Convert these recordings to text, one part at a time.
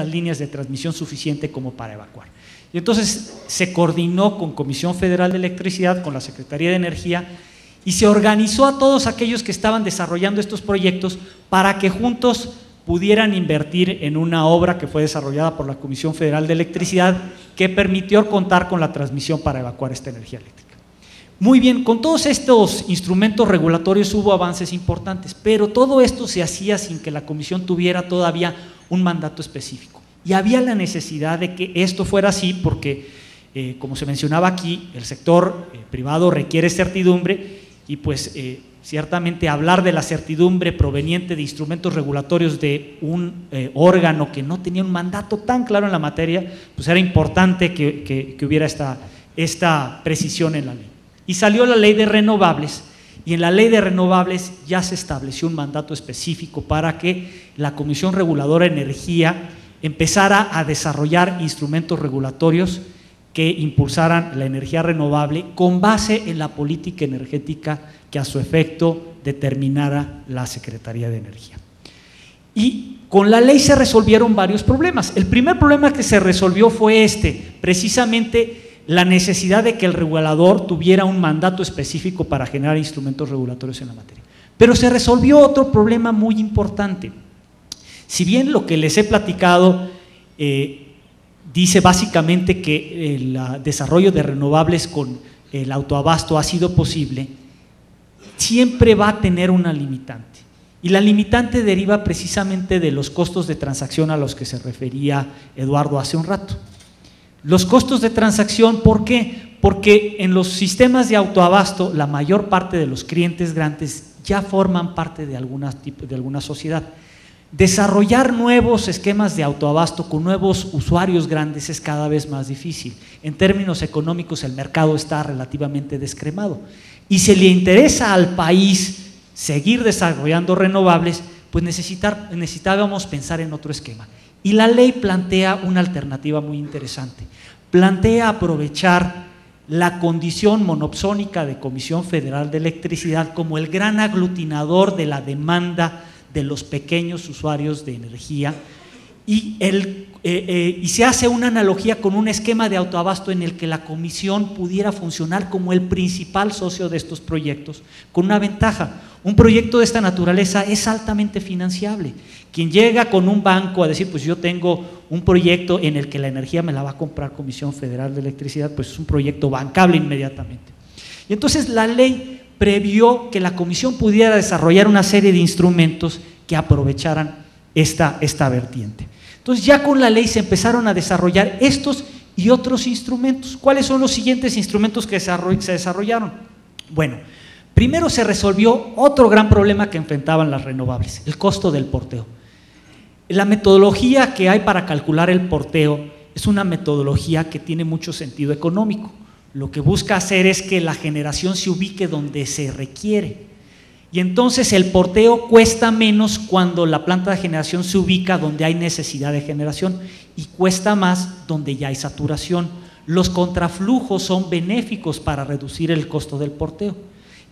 las líneas de transmisión suficiente como para evacuar. Y entonces se coordinó con Comisión Federal de Electricidad, con la Secretaría de Energía, y se organizó a todos aquellos que estaban desarrollando estos proyectos para que juntos pudieran invertir en una obra que fue desarrollada por la Comisión Federal de Electricidad, que permitió contar con la transmisión para evacuar esta energía eléctrica. Muy bien, con todos estos instrumentos regulatorios hubo avances importantes, pero todo esto se hacía sin que la Comisión tuviera todavía un mandato específico. Y había la necesidad de que esto fuera así porque, como se mencionaba aquí, el sector privado requiere certidumbre y pues ciertamente hablar de la certidumbre proveniente de instrumentos regulatorios de un órgano que no tenía un mandato tan claro en la materia, pues era importante que hubiera esta precisión en la ley. Y salió la ley de renovables, y en la ley de renovables ya se estableció un mandato específico para que la Comisión Reguladora de Energía empezara a desarrollar instrumentos regulatorios que impulsaran la energía renovable con base en la política energética que a su efecto determinara la Secretaría de Energía. Y con la ley se resolvieron varios problemas. El primer problema que se resolvió fue precisamente la necesidad de que el regulador tuviera un mandato específico para generar instrumentos regulatorios en la materia. Pero se resolvió otro problema muy importante. Si bien lo que les he platicado dice básicamente que el desarrollo de renovables con el autoabasto ha sido posible, siempre va a tener una limitante. Y la limitante deriva precisamente de los costos de transacción a los que se refería Eduardo hace un rato. Los costos de transacción, ¿por qué? Porque en los sistemas de autoabasto la mayor parte de los clientes grandes ya forman parte de alguna sociedad. Desarrollar nuevos esquemas de autoabasto con nuevos usuarios grandes es cada vez más difícil. En términos económicos el mercado está relativamente descremado y si le interesa al país seguir desarrollando renovables, pues necesitábamos pensar en otro esquema. Y la ley plantea una alternativa muy interesante, plantea aprovechar la condición monopsónica de Comisión Federal de Electricidad como el gran aglutinador de la demanda de los pequeños usuarios de energía y se hace una analogía con un esquema de autoabasto en el que la Comisión pudiera funcionar como el principal socio de estos proyectos con una ventaja. Un proyecto de esta naturaleza es altamente financiable. Quien llega con un banco a decir, pues yo tengo un proyecto en el que la energía me la va a comprar Comisión Federal de Electricidad, pues es un proyecto bancable inmediatamente. Y entonces la ley previó que la Comisión pudiera desarrollar una serie de instrumentos que aprovecharan esta vertiente. Entonces ya con la ley se empezaron a desarrollar estos y otros instrumentos. ¿Cuáles son los siguientes instrumentos que se desarrollaron? Bueno, primero se resolvió otro gran problema que enfrentaban las renovables, el costo del porteo. La metodología que hay para calcular el porteo es una metodología que tiene mucho sentido económico. Lo que busca hacer es que la generación se ubique donde se requiere. Y entonces el porteo cuesta menos cuando la planta de generación se ubica donde hay necesidad de generación y cuesta más donde ya hay saturación. Los contraflujos son benéficos para reducir el costo del porteo.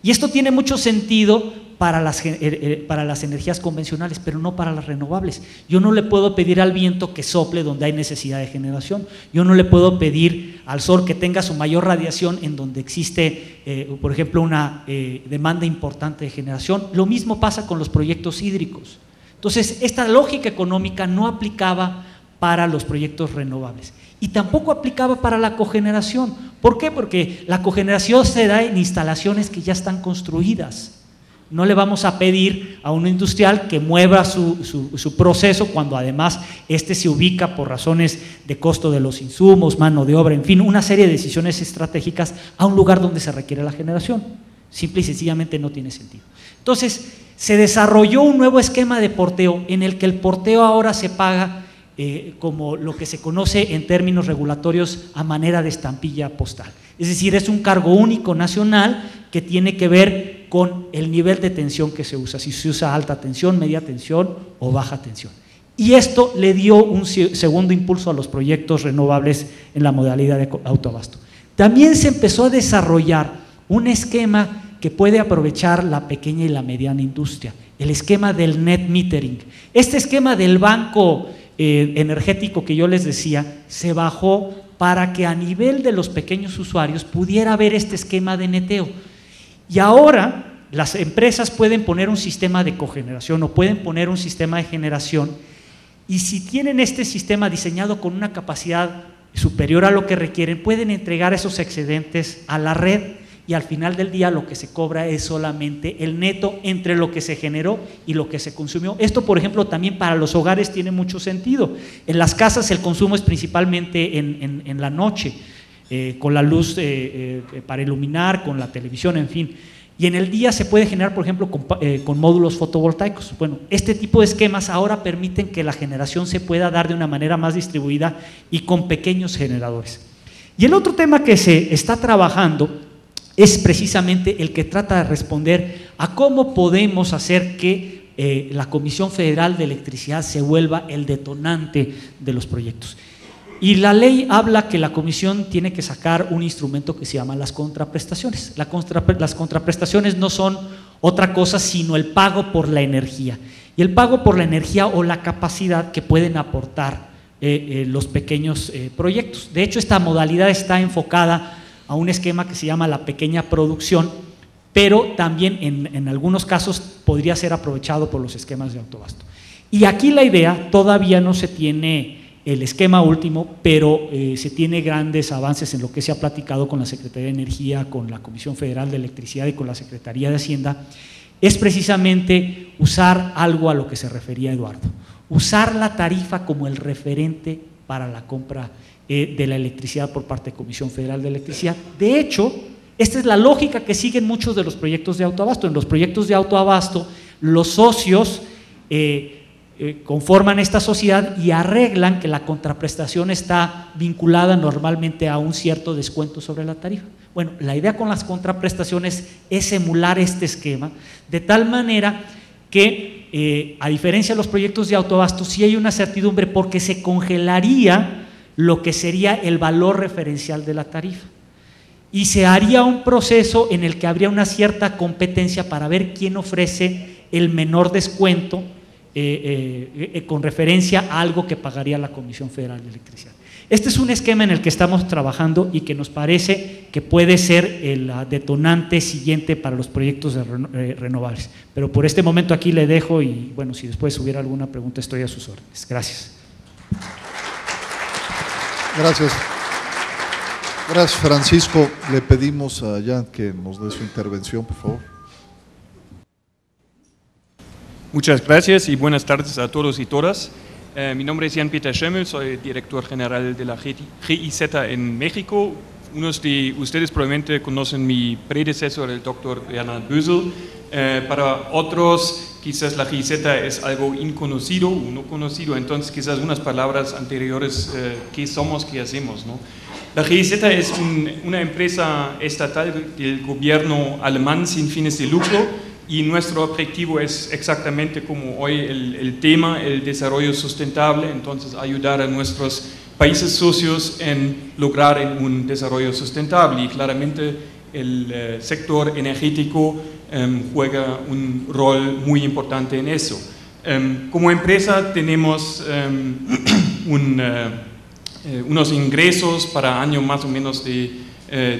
Y esto tiene mucho sentido para las energías convencionales, pero no para las renovables. Yo no le puedo pedir al viento que sople donde hay necesidad de generación. Yo no le puedo pedir al sol que tenga su mayor radiación en donde existe, por ejemplo, una demanda importante de generación. Lo mismo pasa con los proyectos hídricos. Entonces, esta lógica económica no aplicaba para los proyectos renovables y tampoco aplicaba para la cogeneración. ¿Por qué? Porque la cogeneración se da en instalaciones que ya están construidas. No le vamos a pedir a un industrial que mueva su proceso cuando además se ubica por razones de costo de los insumos, mano de obra, en fin, una serie de decisiones estratégicas a un lugar donde se requiere la generación. Simple y sencillamente no tiene sentido. Entonces, se desarrolló un nuevo esquema de porteo en el que el porteo ahora se paga como lo que se conoce en términos regulatorios a manera de estampilla postal. Es decir, es un cargo único nacional que tiene que ver con el nivel de tensión que se usa, si se usa alta tensión, media tensión o baja tensión. Y esto le dio un segundo impulso a los proyectos renovables en la modalidad de autoabasto. También se empezó a desarrollar un esquema que puede aprovechar la pequeña y la mediana industria, el esquema del net metering. Este esquema del banco energético que yo les decía se bajó para que a nivel de los pequeños usuarios pudiera haber este esquema de neteo. Y ahora las empresas pueden poner un sistema de cogeneración o pueden poner un sistema de generación, y si tienen este sistema diseñado con una capacidad superior a lo que requieren, pueden entregar esos excedentes a la red, y al final del día lo que se cobra es solamente el neto entre lo que se generó y lo que se consumió. Esto, por ejemplo, también para los hogares tiene mucho sentido. En las casas el consumo es principalmente en la noche, con la luz para iluminar, con la televisión, en fin. Y en el día se puede generar, por ejemplo, con módulos fotovoltaicos. Bueno, este tipo de esquemas ahora permiten que la generación se pueda dar de una manera más distribuida y con pequeños generadores. Y el otro tema que se está trabajando es precisamente el que trata de responder a cómo podemos hacer que la Comisión Federal de Electricidad se vuelva el detonante de los proyectos. Y la ley habla que la Comisión tiene que sacar un instrumento que se llama las contraprestaciones. Las contraprestaciones no son otra cosa sino el pago por la energía. Y el pago por la energía o la capacidad que pueden aportar los pequeños proyectos. De hecho, esta modalidad está enfocada a un esquema que se llama la pequeña producción, pero también en algunos casos podría ser aprovechado por los esquemas de autoabasto. Y aquí la idea, todavía no se tiene el esquema último, pero se tiene grandes avances en lo que se ha platicado con la Secretaría de Energía, con la Comisión Federal de Electricidad y con la Secretaría de Hacienda, es precisamente usar algo a lo que se refería Eduardo, usar la tarifa como el referente para la compra de la electricidad por parte de Comisión Federal de Electricidad. De hecho, esta es la lógica que siguen muchos de los proyectos de autoabasto. En los proyectos de autoabasto, los socios conforman esta sociedad y arreglan que la contraprestación está vinculada normalmente a un cierto descuento sobre la tarifa. Bueno, la idea con las contraprestaciones es emular este esquema de tal manera que, a diferencia de los proyectos de autoabasto, sí hay una certidumbre porque se congelaría lo que sería el valor referencial de la tarifa. Y se haría un proceso en el que habría una cierta competencia para ver quién ofrece el menor descuento con referencia a algo que pagaría la Comisión Federal de Electricidad. Este es un esquema en el que estamos trabajando y que nos parece que puede ser el detonante siguiente para los proyectos de renovables. Pero por este momento aquí le dejo y bueno, si después hubiera alguna pregunta estoy a sus órdenes. Gracias. Gracias. Gracias, Francisco. Le pedimos a Jan que nos dé su intervención, por favor. Muchas gracias y buenas tardes a todos y todas. Mi nombre es Jan-Peter Schemmel, soy director general de la GIZ en México. Unos de ustedes probablemente conocen mi predecesor, el doctor Bernhard Bösel. Para otros, quizás la GIZ es algo inconocido o no conocido, entonces quizás unas palabras anteriores, qué somos, qué hacemos, ¿no? La GIZ es una empresa estatal del gobierno alemán sin fines de lucro y nuestro objetivo es exactamente como hoy el tema, el desarrollo sustentable, entonces ayudar a nuestros países socios en lograr un desarrollo sustentable y claramente el sector energético juega un rol muy importante en eso. Como empresa tenemos unos ingresos para año más o menos de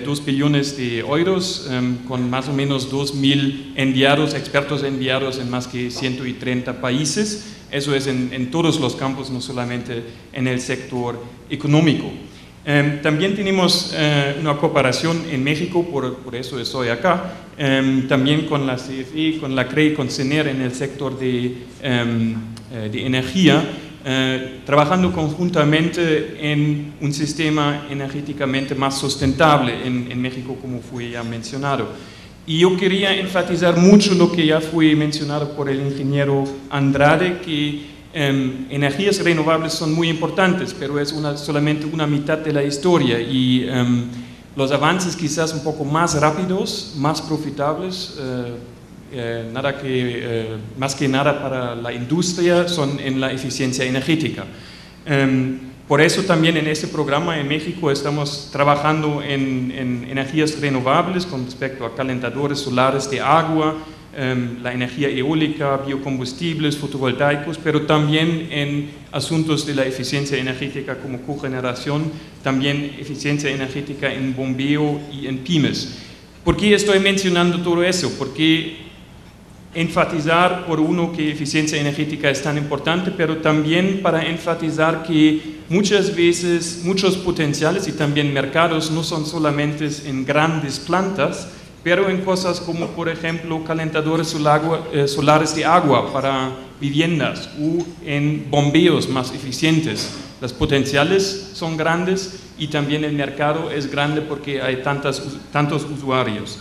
2 billones de euros, con más o menos 2.000 enviados, expertos enviados en más que 130 países. Eso es en todos los campos, no solamente en el sector económico. También tenemos una cooperación en México, por eso estoy acá, también con la CFE, con la CRE, con CENER en el sector de energía, trabajando conjuntamente en un sistema energéticamente más sustentable en México, como fue ya mencionado. Y yo quería enfatizar mucho lo que ya fue mencionado por el ingeniero Andrade, que energías renovables son muy importantes, pero es solamente una mitad de la historia y los avances quizás un poco más rápidos, más profitables, más que nada para la industria son en la eficiencia energética. Por eso también en este programa en México estamos trabajando en energías renovables con respecto a calentadores solares de agua, la energía eólica, biocombustibles, fotovoltaicos, pero también en asuntos de la eficiencia energética como cogeneración, también eficiencia energética en bombeo y en pymes. ¿Por qué estoy mencionando todo eso? Porque enfatizar por uno que eficiencia energética es tan importante, pero también para enfatizar que muchas veces muchos potenciales y también mercados no son solamente en grandes plantas, pero en cosas como, por ejemplo, calentadores solares de agua para viviendas o en bombeos más eficientes. Los potenciales son grandes y también el mercado es grande porque hay tantos usuarios.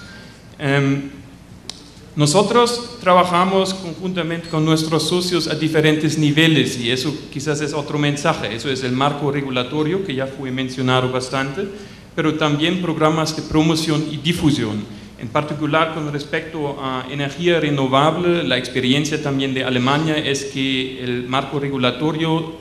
Nosotros trabajamos conjuntamente con nuestros socios a diferentes niveles y eso quizás es otro mensaje. Eso es el marco regulatorio que ya fue mencionado bastante, pero también programas de promoción y difusión. En particular con respecto a energía renovable, la experiencia también de Alemania es que el marco regulatorio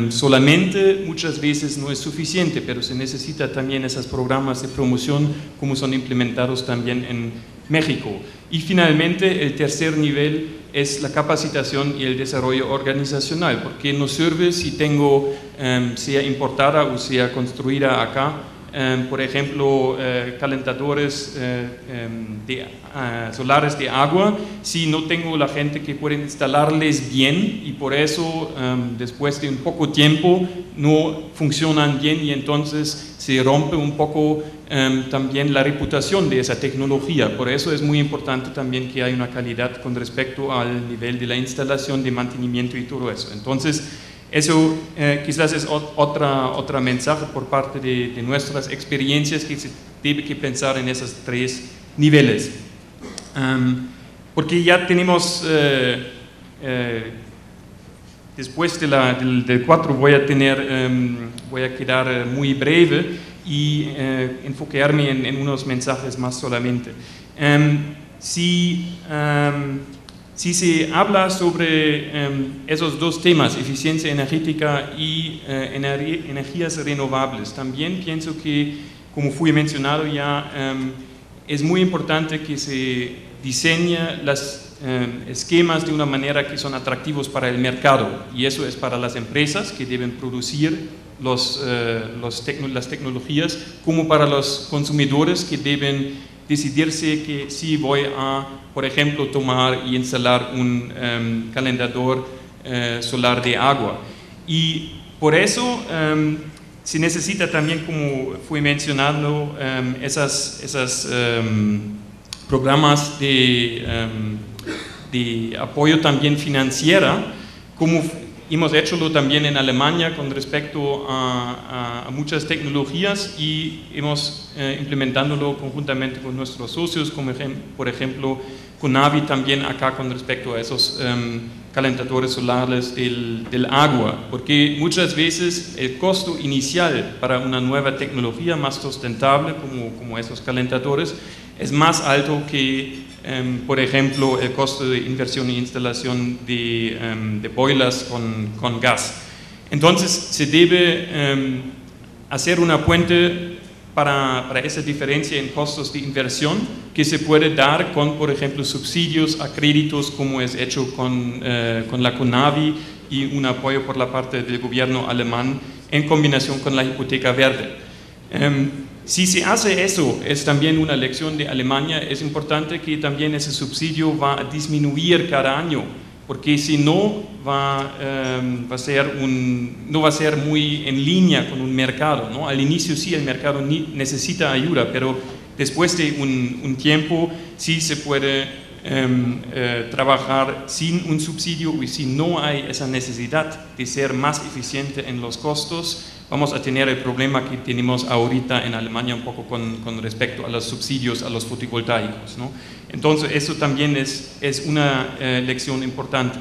solamente muchas veces no es suficiente, pero se necesita también esos programas de promoción como son implementados también en México. Y finalmente el tercer nivel es la capacitación y el desarrollo organizacional, porque nos sirve si tengo, sea importada o sea construida acá, por ejemplo, calentadores solares de agua, si no tengo la gente que puede instalarles bien y por eso después de un poco tiempo no funcionan bien y entonces se rompe un poco también la reputación de esa tecnología. Por eso es muy importante también que haya una calidad con respecto al nivel de la instalación, de mantenimiento y todo eso. Entonces, eso quizás es otra mensaje por parte de nuestras experiencias que se debe que pensar en esos tres niveles. Porque ya tenemos, después del 4 voy a quedar muy breve y enfocarme en unos mensajes más solamente. Si se habla sobre esos dos temas, eficiencia energética y energías renovables, también pienso que, como fue mencionado ya, es muy importante que se diseñen los esquemas de una manera que son atractivos para el mercado, y eso es para las empresas que deben producir las tecnologías, como para los consumidores que deben decidirse que sí voy a, por ejemplo, tomar y instalar un calentador solar de agua. Y por eso se necesita también, como fue mencionado, esos programas de apoyo también financiera, como hemos hecho también en Alemania con respecto a muchas tecnologías y hemos implementándolo conjuntamente con nuestros socios, como por ejemplo Conavi también acá con respecto a esos calentadores solares del agua, porque muchas veces el costo inicial para una nueva tecnología más sustentable como esos calentadores es más alto que por ejemplo, el costo de inversión e instalación de boilers con gas. Entonces, se debe hacer una puente para esa diferencia en costos de inversión que se puede dar con, por ejemplo, subsidios a créditos, como es hecho con la Conavi y un apoyo por la parte del gobierno alemán en combinación con la hipoteca verde. Si se hace eso, es también una lección de Alemania, es importante que también ese subsidio va a disminuir cada año, porque si no va a ser muy en línea con un mercado, ¿no? Al inicio sí el mercado necesita ayuda, pero después de un tiempo sí se puede trabajar sin un subsidio, y si no hay esa necesidad de ser más eficiente en los costos, vamos a tener el problema que tenemos ahorita en Alemania un poco con respecto a los subsidios a los fotovoltaicos, ¿no? Entonces eso también es una lección importante.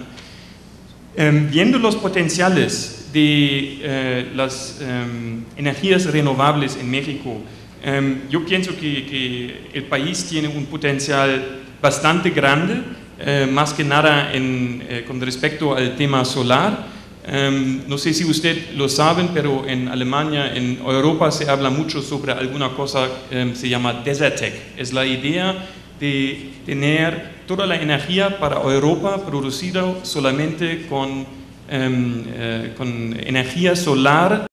Viendo los potenciales de las energías renovables en México, yo pienso que el país tiene un potencial bastante grande, más que nada con respecto al tema solar. No sé si ustedes lo saben, pero en Alemania, en Europa se habla mucho sobre alguna cosa se llama Desertec. Es la idea de tener toda la energía para Europa producida solamente con energía solar